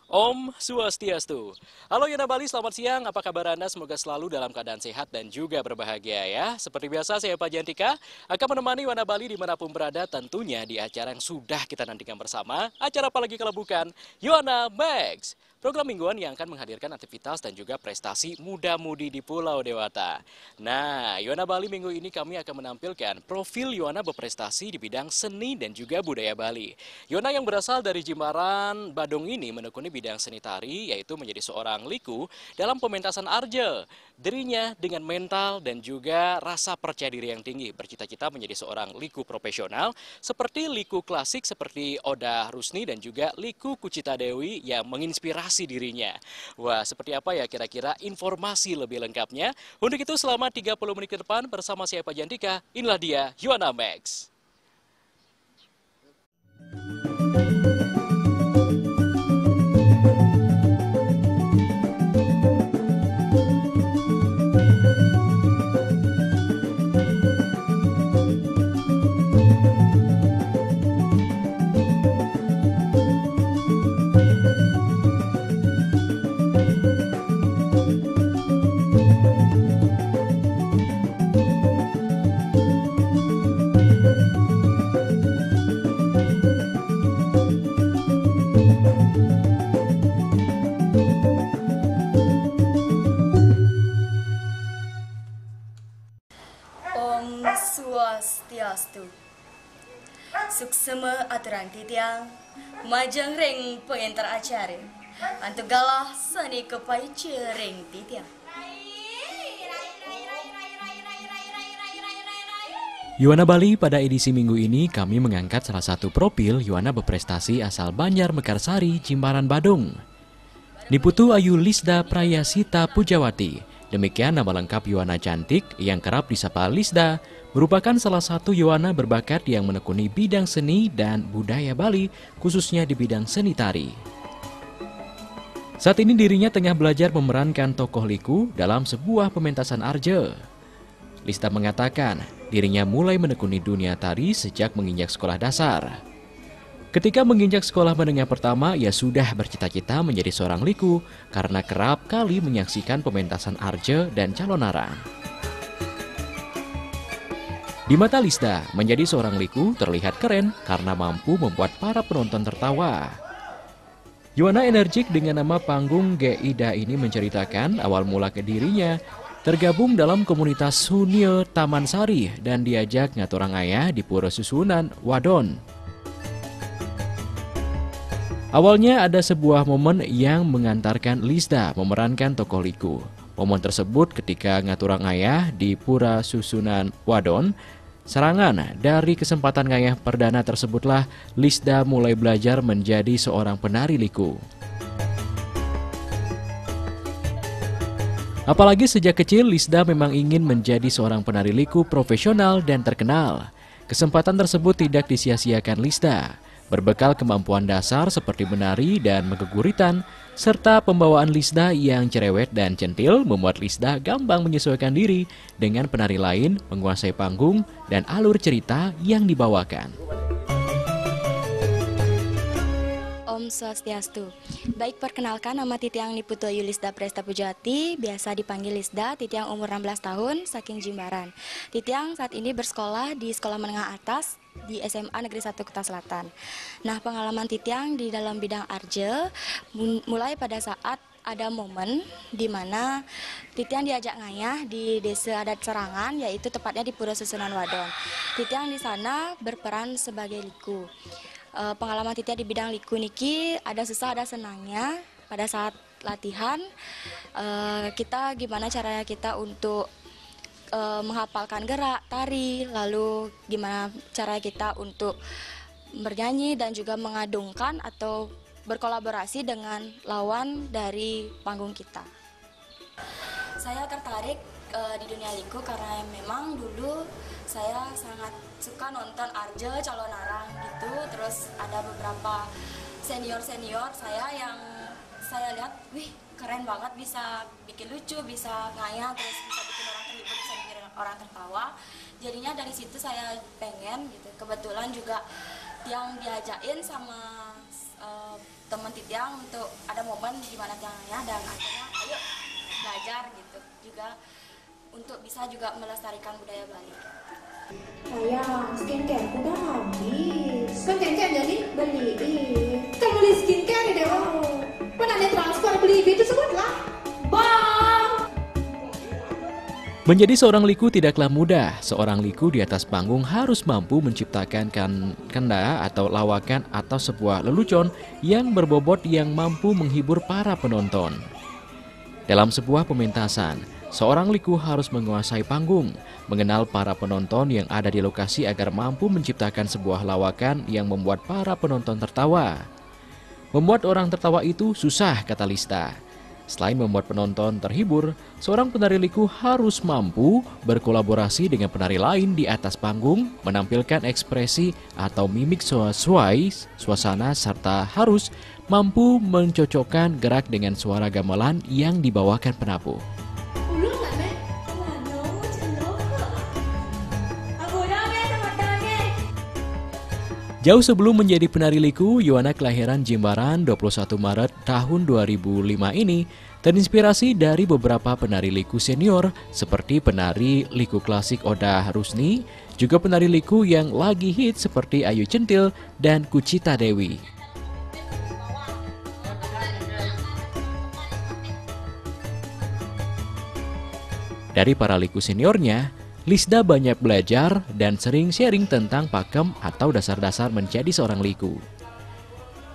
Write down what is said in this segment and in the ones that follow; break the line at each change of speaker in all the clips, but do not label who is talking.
Om Swastiastu. Halo Yona Bali, selamat siang. Apa kabar Anda? Semoga selalu dalam keadaan sehat dan juga berbahagia ya. Seperti biasa, saya Pak Jantika akan menemani Yona Bali dimanapun berada tentunya di acara yang sudah kita nantikan bersama. Acara apalagi kalau bukan Yona Max. Program mingguan yang akan menghadirkan aktivitas dan juga prestasi muda-mudi di Pulau Dewata. Nah, Yona Bali minggu ini kami akan menampilkan profil Yona berprestasi di bidang seni dan juga budaya Bali. Yona yang berasal dari Jimbaran, Badung ini menekuni bidang seni tari, yaitu menjadi seorang liku dalam pementasan arja. Dirinya dengan mental dan juga rasa percaya diri yang tinggi, bercita-cita menjadi seorang liku profesional, seperti liku klasik seperti Oda Rusni dan juga liku Kucita Dewi yang menginspirasi dirinya. Wah, seperti apa ya kira-kira informasi lebih lengkapnya? Untuk itu selama 30 menit ke depan bersama saya Pak Jantika, inilah dia Yuana Max.
Om Swastiastu. Suksema aturan titiang, majang reng pengentar acara. Antugalah seni kepai cereng titiang.
Yuana Bali, pada edisi minggu ini kami mengangkat salah satu profil Yuana berprestasi asal Banjar Mekarsari, Jimbaran, Badung. Niputu Ayu Lisda Prayasita Pujawati. Demikian nama lengkap Yuana cantik yang kerap disapa Lisda, merupakan salah satu Yuana berbakat yang menekuni bidang seni dan budaya Bali, khususnya di bidang seni tari. Saat ini dirinya tengah belajar memerankan tokoh liku dalam sebuah pementasan arja. Lisda mengatakan dirinya mulai menekuni dunia tari sejak menginjak sekolah dasar. Ketika menginjak sekolah menengah pertama, ia sudah bercita-cita menjadi seorang liku karena kerap kali menyaksikan pementasan arja dan calon arang. Di mata Lisda, menjadi seorang liku terlihat keren karena mampu membuat para penonton tertawa. Yuana energik dengan nama panggung Geida ini menceritakan awal mula ke dirinya tergabung dalam komunitas Sunil Taman Sari dan diajak ngaturang ayah di Pura Susunan, Wadon. Awalnya ada sebuah momen yang mengantarkan Lisda memerankan tokoh liku. Momen tersebut ketika ngaturang ayah di Pura Susunan, Wadon. Serangan dari kesempatan ngayah perdana tersebutlah Lisda mulai belajar menjadi seorang penari liku. Apalagi sejak kecil Lisda memang ingin menjadi seorang penari liku profesional dan terkenal. Kesempatan tersebut tidak disia-siakan Lisda. Berbekal kemampuan dasar seperti menari dan menggeguritan, serta pembawaan Lisda yang cerewet dan centil membuat Lisda gampang menyesuaikan diri dengan penari lain, menguasai panggung, dan alur cerita yang dibawakan.
Om Swastiastu. Baik, perkenalkan nama Titiang Niputu Ayu Lisda Presta Pujati, biasa dipanggil Lisda. Titiang umur 16 tahun, saking Jimbaran. Titiang saat ini bersekolah di sekolah menengah atas di SMA Negeri 1 Kuta Selatan. Nah, pengalaman Titiang di dalam bidang arja mulai pada saat ada momen di mana Titiang diajak ngayah di desa adat Serangan, yaitu tepatnya di Pura Susunan Wadon. Titiang di sana berperan sebagai liku. Pengalaman Titiang di bidang liku niki ada susah ada senangnya. Pada saat latihan kita gimana caranya kita untuk menghafalkan gerak tari, lalu gimana cara kita untuk bernyanyi dan juga mengadungkan atau berkolaborasi dengan lawan dari panggung kita. Saya tertarik di dunia liku karena memang dulu saya sangat suka nonton arja calon arang gitu. Terus ada beberapa senior saya yang saya lihat, wih keren banget, bisa bikin lucu, bisa ngayal, terus bisa bikin orang terhibur, bisa bikin orang tertawa. Jadinya dari situ saya pengen gitu. Kebetulan juga yang diajakin sama teman Titiang untuk ada momen di mana Tiangnya dan akhirnya ayo belajar gitu juga untuk bisa juga melestarikan budaya Bali.
Sayang, skincare udah habis. Kan Cen jadi beliin. Kan beli skincare deh, oh. Kan ada transfer beli itu sebutlah. Bang.
Menjadi seorang liku tidaklah mudah. Seorang liku di atas panggung harus mampu menciptakan kanda atau lawakan atau sebuah lelucon yang berbobot yang mampu menghibur para penonton. Dalam sebuah pementasan, seorang liku harus menguasai panggung, mengenal para penonton yang ada di lokasi agar mampu menciptakan sebuah lawakan yang membuat para penonton tertawa. Membuat orang tertawa itu susah, kata Lista. Selain membuat penonton terhibur, seorang penari liku harus mampu berkolaborasi dengan penari lain di atas panggung, menampilkan ekspresi atau mimik sesuai suasana serta harus mampu mencocokkan gerak dengan suara gamelan yang dibawakan penabuh. Jauh sebelum menjadi penari liku, Yuwana kelahiran Jimbaran 21 Maret tahun 2005 ini terinspirasi dari beberapa penari liku senior seperti penari liku klasik Oda Rusni, juga penari liku yang lagi hit seperti Ayu Centil dan Kucita Dewi. Dari para liku seniornya, Lisda banyak belajar dan sering sharing tentang pakem atau dasar-dasar menjadi seorang liku.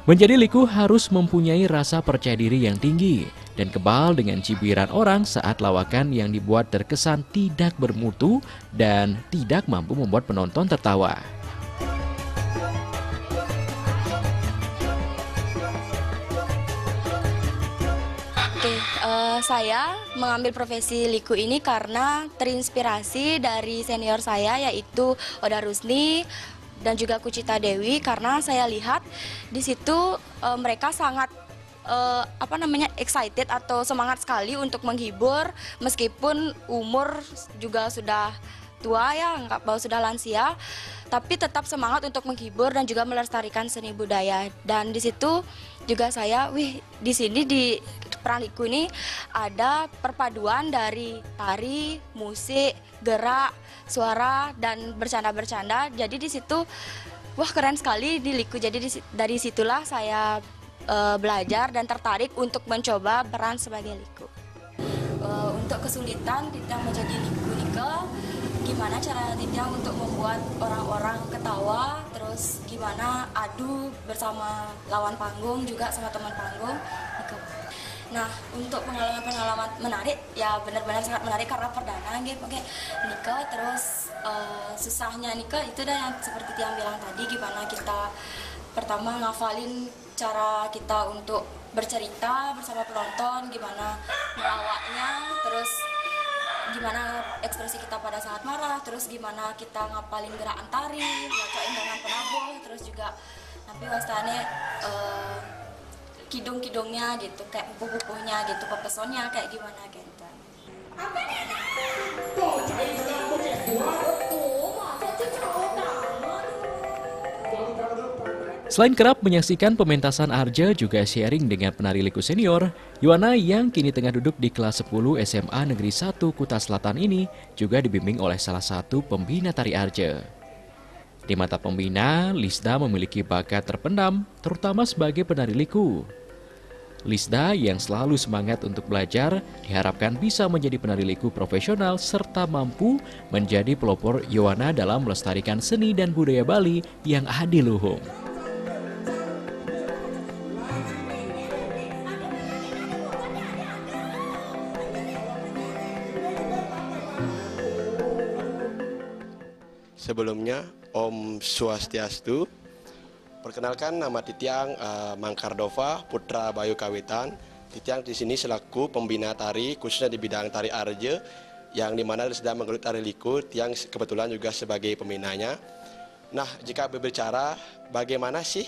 Menjadi liku harus mempunyai rasa percaya diri yang tinggi dan kebal dengan cibiran orang saat lawakan yang dibuat terkesan tidak bermutu dan tidak mampu membuat penonton tertawa.
Saya mengambil profesi liku ini karena terinspirasi dari senior saya yaitu Oda Rusni dan juga Kucita Dewi, karena saya lihat di situ mereka sangat excited atau semangat sekali untuk menghibur meskipun umur juga sudah tua ya, nggak bau sudah lansia, tapi tetap semangat untuk menghibur dan juga melestarikan seni budaya. Dan di situ juga saya, di sini di peran liku ini ada perpaduan dari tari, musik, gerak, suara dan bercanda-bercanda. Jadi di situ keren sekali di liku. Jadi dari situlah saya belajar dan tertarik untuk mencoba peran sebagai liku. Untuk kesulitan Titiang menjadi liku Nike, gimana cara Titiang untuk membuat orang-orang ketawa, terus gimana adu bersama lawan panggung juga sama teman panggung. Nah, untuk pengalaman-pengalaman menarik, ya benar-benar sangat menarik karena perdana gitu, pakai Nika. Terus susahnya Nika itu dah yang seperti Tiang bilang tadi, gimana kita pertama ngafalin cara kita untuk bercerita bersama penonton, gimana melawaknya, terus gimana ekspresi kita pada saat marah, terus gimana kita ngapalin gerakan tari, ngacoin dengan penabuh, terus juga nanti wastane kidung-kidungnya gitu, kayak pupuh-pupuhnya gitu, pepesonnya kayak gimana gitu.
Selain kerap menyaksikan pementasan Arja, juga sharing dengan penari liku senior, Yuwana yang kini tengah duduk di kelas 10 SMA Negeri 1 Kuta Selatan ini juga dibimbing oleh salah satu pembina tari Arja. Di mata pembina, Lisda memiliki bakat terpendam, terutama sebagai penari liku. Lisda yang selalu semangat untuk belajar, diharapkan bisa menjadi penari liku profesional serta mampu menjadi pelopor Yuwana dalam melestarikan seni dan budaya Bali yang adiluhung.
Sebelumnya, Om Swastiastu. Perkenalkan, nama Titiang Mangkardova, putra Bayu Kawitan. Titiang di sini selaku pembina tari, khususnya di bidang tari Arja, yang dimana sedang menggelut tari liku. Tiang kebetulan juga sebagai pembinanya. Nah, jika berbicara bagaimana sih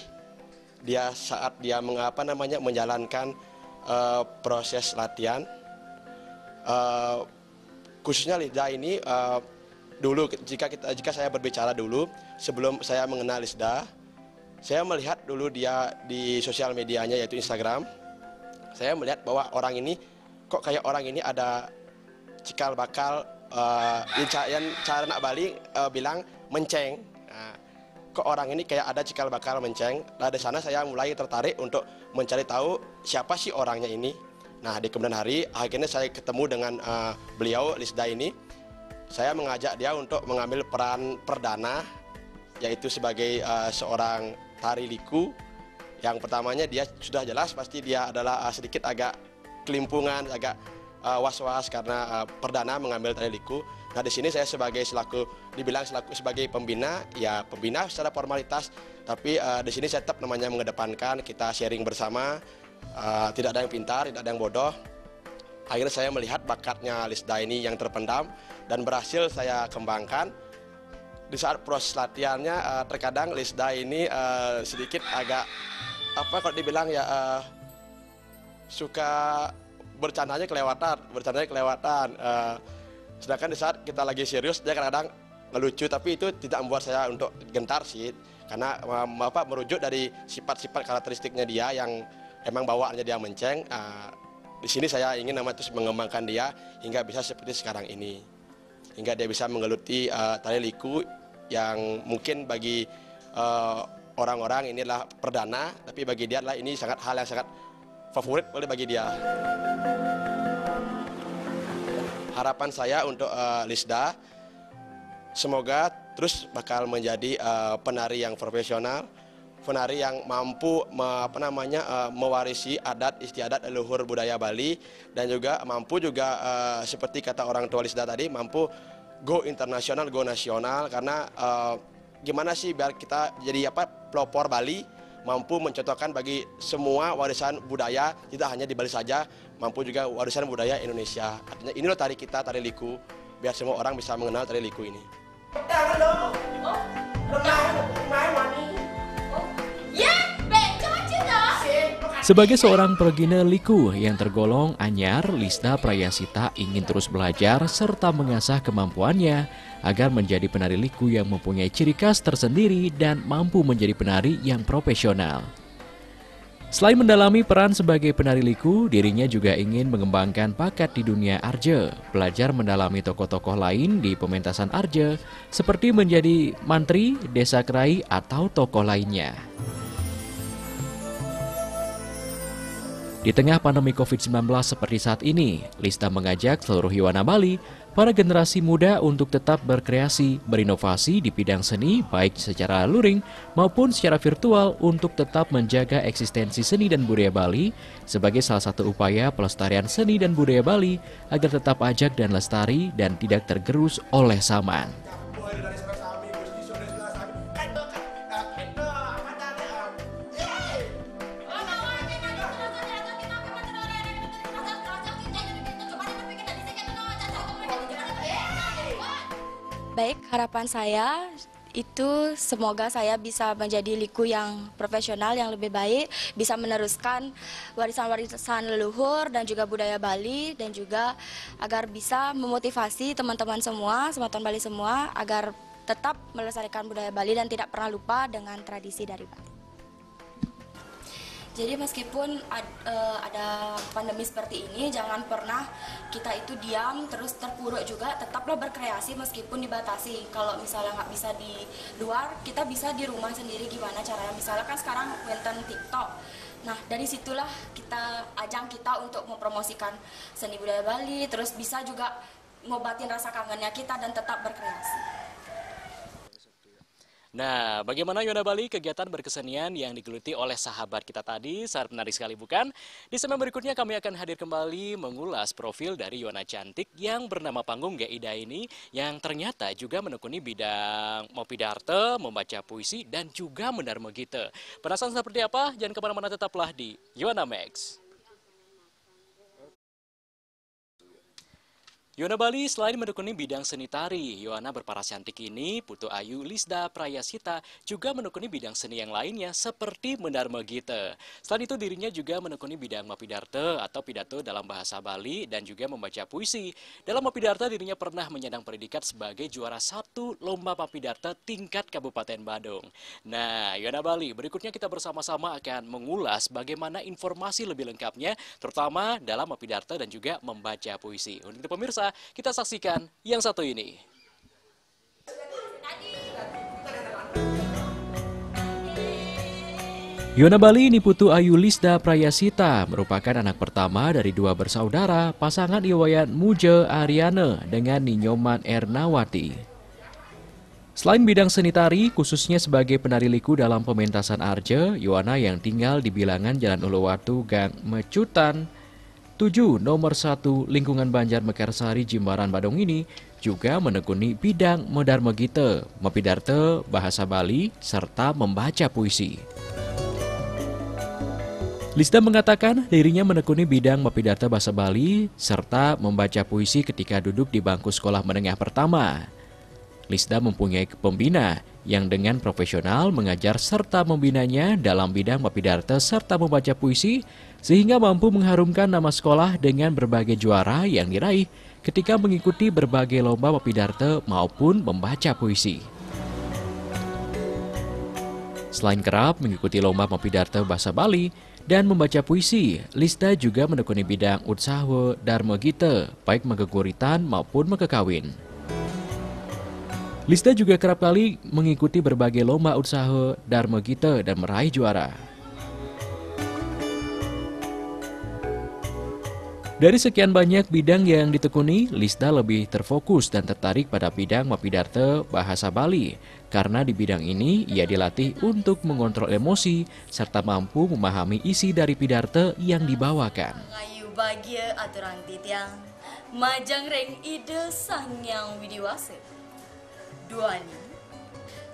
dia saat dia menjalankan proses latihan, khususnya Lisda ini. Dulu jika saya berbicara dulu, sebelum saya mengenal Lisda, Saya melihat dulu dia di sosial medianya yaitu Instagram. Saya melihat bahwa orang ini kok kayak orang ini ada cikal bakal yang cara nak Bali bilang menceng. Nah, kok orang ini kayak ada cikal bakal menceng. Nah, dari sana saya mulai tertarik untuk mencari tahu siapa sih orangnya ini. Nah, di kemudian hari akhirnya saya ketemu dengan beliau Lisda ini. Saya mengajak dia untuk mengambil peran perdana, yaitu sebagai seorang tari liku. Yang pertamanya dia sudah jelas pasti dia adalah sedikit agak kelimpungan, agak was-was karena perdana mengambil tari liku. Nah, di sini saya dibilang sebagai pembina, ya pembina secara formalitas, tapi di sini saya tetap namanya mengedepankan kita sharing bersama, tidak ada yang pintar, tidak ada yang bodoh. Akhirnya saya melihat bakatnya Lisda ini yang terpendam dan berhasil saya kembangkan. Di saat proses latihannya terkadang Lisda ini sedikit agak kalau dibilang ya suka bercandanya kelewatan. Sedangkan di saat kita lagi serius dia kadang-kadang ngelucu, tapi itu tidak membuat saya untuk gentar sih, karena merujuk dari sifat-sifat karakteristiknya dia yang emang bawaannya dia menceng. Di sini saya ingin terus mengembangkan dia hingga bisa seperti sekarang ini. Hingga dia bisa menggeluti tari liku yang mungkin bagi orang-orang inilah perdana, tapi bagi dia adalah ini hal yang sangat favorit bagi dia. Harapan saya untuk Lisda, semoga terus bakal menjadi penari yang profesional, penari yang mampu mewarisi adat istiadat leluhur budaya Bali, dan juga mampu seperti kata orang tua Lisda tadi, mampu go internasional, go nasional, karena gimana sih biar kita jadi pelopor Bali, mampu mencontohkan bagi semua warisan budaya, tidak hanya di Bali saja, mampu juga warisan budaya Indonesia. Artinya ini loh tari kita, tari liku, biar semua orang bisa mengenal tari liku ini.
Sebagai seorang pergina liku yang tergolong anyar, Lisda Prayasita ingin terus belajar serta mengasah kemampuannya agar menjadi penari liku yang mempunyai ciri khas tersendiri dan mampu menjadi penari yang profesional. Selain mendalami peran sebagai penari liku, dirinya juga ingin mengembangkan bakat di dunia arje, belajar mendalami tokoh-tokoh lain di pementasan arje, seperti menjadi mantri, desa kerai, atau tokoh lainnya. Di tengah pandemi COVID-19 seperti saat ini, Lisda mengajak seluruh Yuwana Bali, para generasi muda untuk tetap berkreasi, berinovasi di bidang seni, baik secara luring maupun secara virtual untuk tetap menjaga eksistensi seni dan budaya Bali sebagai salah satu upaya pelestarian seni dan budaya Bali agar tetap ajak dan lestari dan tidak tergerus oleh zaman.
Baik, harapan saya itu semoga saya bisa menjadi liku yang profesional, yang lebih baik, bisa meneruskan warisan-warisan leluhur dan juga budaya Bali, dan juga agar bisa memotivasi teman-teman semua, teman-teman Bali semua, agar tetap melestarikan budaya Bali dan tidak pernah lupa dengan tradisi dari Bali. Jadi meskipun ada pandemi seperti ini, jangan pernah kita itu diam, terus terpuruk juga, tetaplah berkreasi meskipun dibatasi. Kalau misalnya nggak bisa di luar, kita bisa di rumah sendiri gimana caranya. Misalnya kan sekarang wenten TikTok. Nah, dari situlah ajang kita untuk mempromosikan seni budaya Bali, terus bisa juga ngobatin rasa kangennya kita dan tetap berkreasi.
Nah, bagaimana Yuwana Bali kegiatan berkesenian yang digeluti oleh sahabat kita tadi? Sangat menarik sekali bukan? Di segmen berikutnya kami akan hadir kembali mengulas profil dari Yuwana cantik yang bernama panggung Geida ini, yang ternyata juga menekuni bidang Mopidarte, membaca puisi, dan juga mendarma gita. Penasaran seperti apa? Jangan kemana-mana, tetaplah di Yuwana Max. Yona Bali selain menekuni bidang seni tari, Yohana berparas cantik ini, Putu Ayu Lisda Prayasita juga menekuni bidang seni yang lainnya seperti mendarma gita. Selain itu dirinya juga menekuni bidang mapidarte atau pidato dalam bahasa Bali dan juga membaca puisi. Dalam mapidarte dirinya pernah menyandang predikat sebagai juara 1 lomba mapidarte tingkat Kabupaten Badung. Nah, Yona Bali, berikutnya kita bersama-sama akan mengulas bagaimana informasi lebih lengkapnya, terutama dalam mapidarte dan juga membaca puisi. Untuk itu pemirsa, kita saksikan yang satu ini. Yona Bali Niputu Ayu Lisda Prayasita merupakan anak pertama dari 2 bersaudara pasangan Iwayan Muje Ariane dengan Ninyoman Ernawati. Selain bidang seni tari, khususnya sebagai penari liku dalam pementasan Arje, Yohana yang tinggal di bilangan Jalan Uluwatu Gang Mecutan 7 nomor 1 lingkungan Banjar Mekarsari Jimbaran Badung ini juga menekuni bidang mendarma gita, mapidarte, bahasa Bali, serta membaca puisi. Lisda mengatakan dirinya menekuni bidang mapidarte bahasa Bali serta membaca puisi ketika duduk di bangku sekolah menengah pertama. Lisda mempunyai pembina yang dengan profesional mengajar serta membinanya dalam bidang mapidarte serta membaca puisi sehingga mampu mengharumkan nama sekolah dengan berbagai juara yang diraih ketika mengikuti berbagai lomba mapidarte maupun membaca puisi. Selain kerap mengikuti lomba mapidarte bahasa Bali dan membaca puisi, Lisda juga menekuni bidang utsaha darma gita, baik megeguritan maupun megekawin. Lisda juga kerap kali mengikuti berbagai lomba usaha darma gita dan meraih juara. Dari sekian banyak bidang yang ditekuni, Lisda lebih terfokus dan tertarik pada bidang mapidarte bahasa Bali. Karena di bidang ini, ia dilatih untuk mengontrol emosi serta mampu memahami isi dari pidarte yang dibawakan.
Ngayu bahagia aturan titiang, majang reng ide sangyang widiwase. Duani,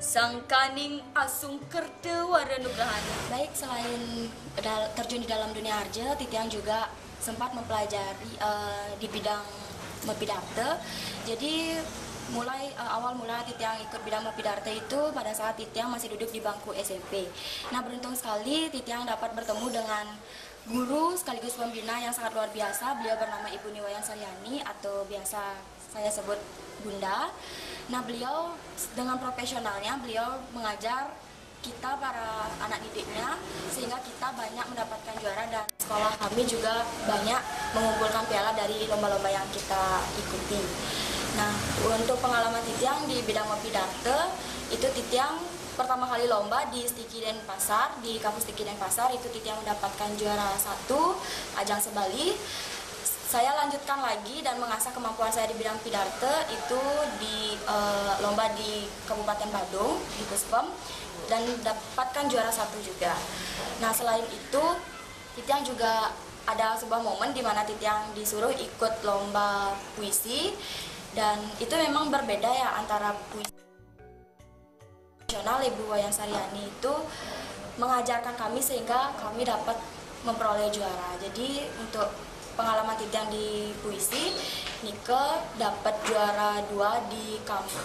sang kaning asung kerte wara nugrahani.
Baik, selain terjun di dalam dunia Arje, Titiang juga sempat mempelajari di bidang mapidarte. Jadi awal mula Titiang ikut bidang mapidarte itu pada saat Titiang masih duduk di bangku SMP. Nah, beruntung sekali Titiang dapat bertemu dengan guru sekaligus pembina yang sangat luar biasa. Beliau bernama Ibu Niwayan Saryani atau biasa saya sebut Bunda. Nah, beliau dengan profesionalnya beliau mengajar kita para anak didiknya sehingga kita banyak mendapatkan juara dan sekolah kami juga banyak mengumpulkan piala dari lomba-lomba yang kita ikuti. Nah, untuk pengalaman Titiang di bidang mapidarte itu Titiang pertama kali lomba di Stiki Denpasar, di kampus Stiki Denpasar itu Titiang mendapatkan juara 1 ajang sebali. Saya lanjutkan lagi dan mengasah kemampuan saya di bidang pidarte itu di lomba di Kabupaten Badung, di Puspem, dan dapatkan juara 1 juga. Nah, selain itu, Titiang juga ada sebuah momen di mana Titiang disuruh ikut lomba puisi, dan itu memang berbeda ya antara puisi nasional. Ibu Wayan Saryani itu mengajarkan kami sehingga kami dapat memperoleh juara. Jadi untuk pengalaman Titiang di puisi, Nike dapat juara 2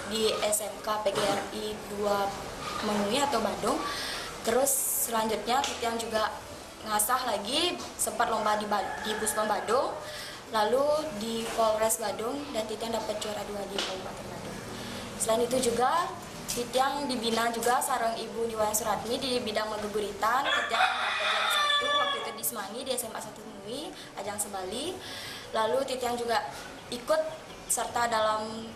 di SMK PGRI 2 Menui atau Bandung. Terus selanjutnya Titiang juga ngasah lagi, sempat lomba di Puspem Badung, lalu di Polres Badung, dan Titiang dapat juara 2 di Kabupaten Badung. Selain itu juga Titiang dibina juga sareng Ibu Niwayan Suratmi di bidang megeguritan. Titiang dapat juara 1 waktu itu di Semanggi di SMA 1 Menui, ajang sebali. Lalu Titiang juga ikut serta dalam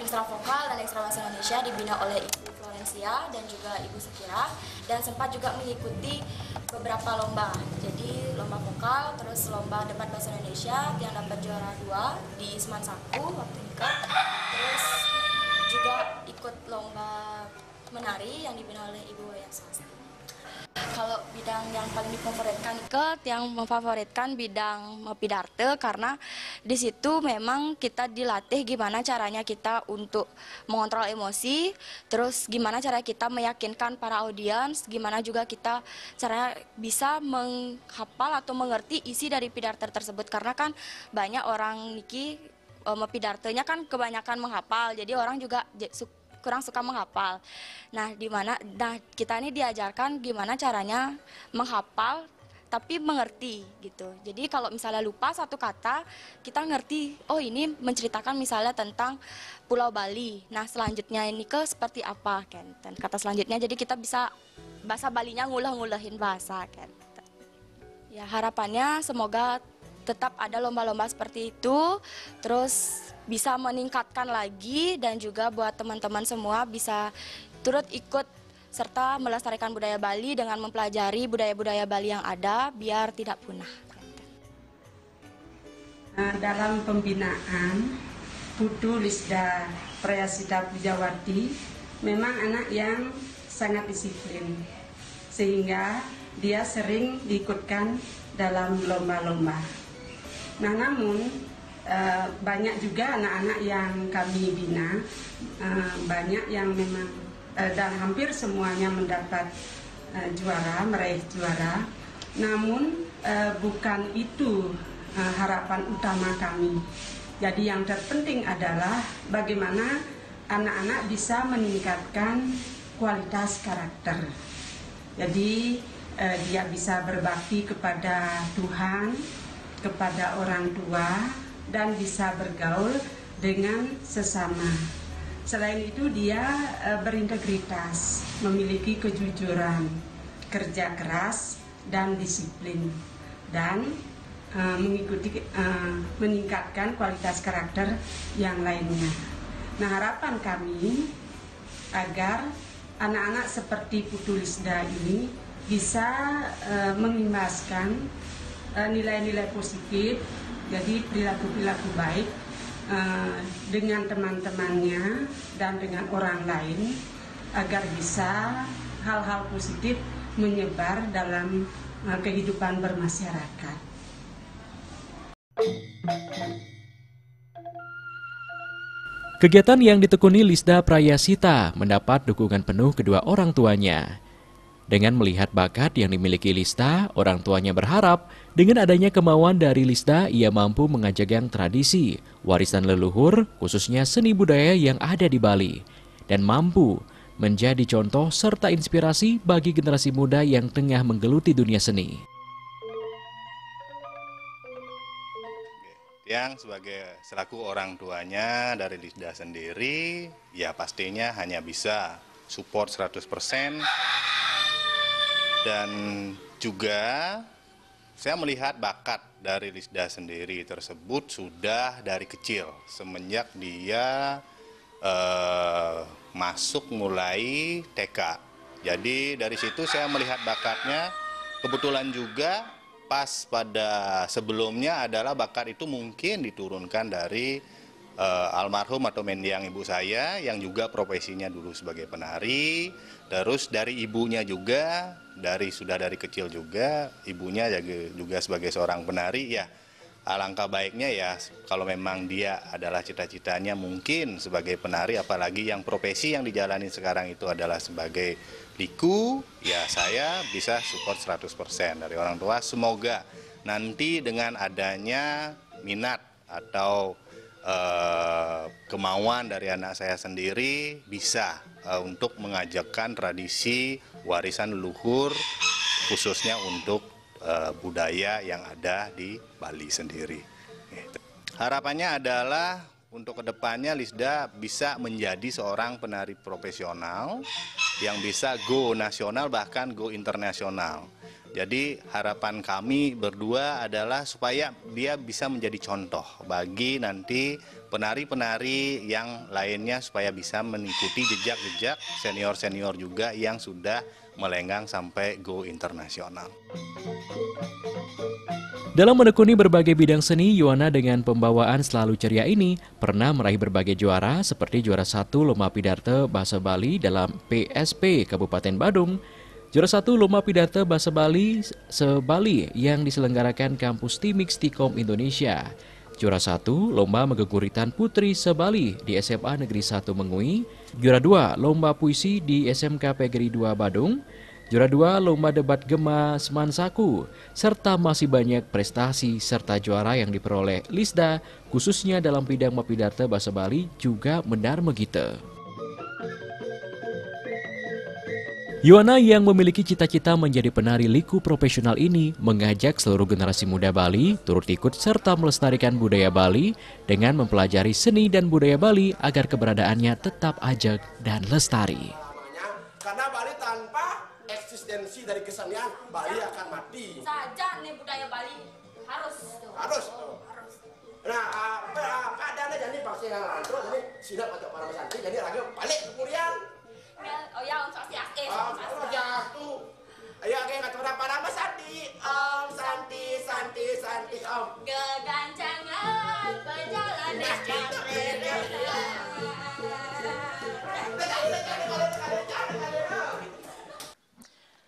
ekstra vokal dan ekstra bahasa Indonesia dibina oleh Ibu Florencia dan juga Ibu Sekira, dan sempat juga mengikuti beberapa lomba. Jadi lomba vokal, terus lomba debat bahasa Indonesia yang dapat juara 2 di Isman Saku waktu itu. Terus juga ikut lomba menari yang dibina oleh Ibu Wayan Swasti. Kalau bidang yang paling difavoritkan yang memfavoritkan bidang mapidarte karena di situ memang kita dilatih gimana caranya kita untuk mengontrol emosi, terus gimana cara kita meyakinkan para audiens, gimana juga kita caranya bisa menghafal atau mengerti isi dari pidarte tersebut, karena kan banyak orang niki pidartonya kan kebanyakan menghafal, jadi orang juga kurang suka menghafal. Nah, kita ini diajarkan gimana caranya menghafal tapi mengerti gitu. Jadi kalau misalnya lupa satu kata, kita ngerti, oh ini menceritakan misalnya tentang Pulau Bali. Nah, selanjutnya ini seperti apa kan. Dan kata selanjutnya jadi kita bisa bahasa Balinya ngulah-ngulahin bahasa kan. Ya, harapannya semoga tetap ada lomba-lomba seperti itu, terus bisa meningkatkan lagi dan juga buat teman-teman semua bisa turut ikut serta melestarikan budaya Bali dengan mempelajari budaya-budaya Bali yang ada biar tidak punah.
Dalam pembinaan Putu Lisda Prayasita Pujawati memang anak yang sangat disiplin, sehingga dia sering diikutkan dalam lomba-lomba. Nah, namun banyak juga anak-anak yang kami bina, banyak yang memang dan hampir semuanya mendapat meraih juara. Namun bukan itu harapan utama kami. Jadi yang terpenting adalah bagaimana anak-anak bisa meningkatkan kualitas karakter. Jadi dia bisa berbakti kepada Tuhan, kepada orang tua, dan bisa bergaul dengan sesama. Selain itu dia berintegritas, memiliki kejujuran, kerja keras dan disiplin, dan meningkatkan kualitas karakter yang lainnya. Nah, harapan kami agar anak-anak seperti Putu Lisda ini bisa mengimbaskan nilai-nilai positif, jadi perilaku-perilaku baik dengan teman-temannya dan dengan orang lain, agar bisa hal-hal positif menyebar dalam kehidupan bermasyarakat.
Kegiatan yang ditekuni Lisda Prayasita mendapat dukungan penuh kedua orang tuanya. Dengan melihat bakat yang dimiliki Lisda, orang tuanya berharap dengan adanya kemauan dari Lisda, ia mampu mengajarkan tradisi, warisan leluhur, khususnya seni budaya yang ada di Bali, dan mampu menjadi contoh serta inspirasi bagi generasi muda yang tengah menggeluti dunia seni.
Yang selaku orang tuanya dari Lisda sendiri, ya pastinya hanya bisa support 100%. Dan juga saya melihat bakat dari Lisda sendiri tersebut sudah dari kecil, semenjak dia masuk mulai TK. Jadi dari situ saya melihat bakatnya. Kebetulan juga pas pada sebelumnya adalah bakat itu mungkin diturunkan dari almarhum atau mendiang ibu saya yang juga profesinya dulu sebagai penari. Terus dari ibunya juga, sudah dari kecil juga, ibunya juga sebagai seorang penari. Ya, alangkah baiknya ya kalau memang dia adalah cita-citanya mungkin sebagai penari, apalagi yang profesi yang dijalani sekarang itu adalah sebagai liku, ya saya bisa support 100% dari orang tua. Semoga nanti dengan adanya minat atau kemauan dari anak saya sendiri bisa untuk mengajarkan tradisi warisan leluhur, khususnya untuk budaya yang ada di Bali sendiri. Harapannya adalah untuk kedepannya Lisda bisa menjadi seorang penari profesional yang bisa go nasional bahkan go internasional. Jadi harapan kami berdua adalah supaya dia bisa menjadi contoh bagi nanti penari-penari yang lainnya supaya bisa mengikuti jejak-jejak senior-senior juga yang sudah melenggang sampai go internasional.
Dalam menekuni berbagai bidang seni, Yuwana dengan pembawaan selalu ceria ini pernah meraih berbagai juara seperti juara 1 Lomba Pidarta Bahasa Bali dalam PSP Kabupaten Badung, juara 1 Lomba Pidarta Bahasa Bali se-Bali yang diselenggarakan Kampus Timix Tikom Indonesia, juara 1 Lomba Megeguritan Putri se-Bali di SMA Negeri 1 Mengui, juara 2 Lomba Puisi di SMK Negeri 2 Badung, Juara 2 Lomba Debat Gema Semansaku, serta masih banyak prestasi serta juara yang diperoleh Lisda, khususnya dalam bidang Mapidarta Bahasa Bali juga Mendar Megite. Yuwana yang memiliki cita-cita menjadi penari liku profesional ini mengajak seluruh generasi muda Bali turut ikut serta melestarikan budaya Bali dengan mempelajari seni dan budaya Bali agar keberadaannya tetap ajak dan lestari.
Karena Bali tanpa eksistensi dari kesenian, Bali akan mati.
Saja nih budaya Bali harus.
Nah, keadaannya jadi pasti yang antro, jadi sidap atau para santri, jadi lagi balik kemudian.
Oh ya, Om Swastiastu.
Swastiastu. Ayo, kayak kata orang para santi. Om Santi, Santi, Santi, Om.
Kegancangan perjalanan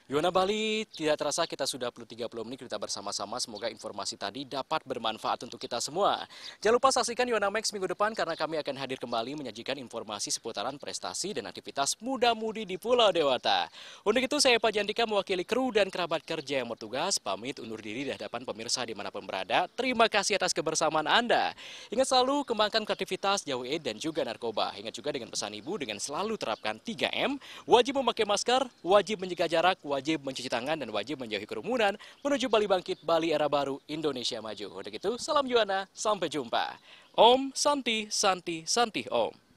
Yuwana Bali, tidak terasa kita sudah 30 menit kita bersama-sama. Semoga informasi tadi dapat bermanfaat untuk kita semua. Jangan lupa saksikan Yuwana Max minggu depan karena kami akan hadir kembali menyajikan informasi seputaran prestasi dan aktivitas muda-mudi di Pulau Dewata. Untuk itu saya Pak Jantika mewakili kru dan kerabat kerja yang bertugas pamit undur diri di hadapan pemirsa dimanapun berada. Terima kasih atas kebersamaan Anda. Ingat selalu kembangkan kreativitas, jauhi dan juga narkoba. Ingat juga dengan pesan ibu dengan selalu terapkan 3M, wajib memakai masker, wajib menjaga jarak, wajib mencuci tangan dan wajib menjauhi kerumunan menuju Bali Bangkit, Bali Era Baru, Indonesia Maju. Untuk itu, salam Yuwana, sampai jumpa. Om Santi, Santi, Santi Om.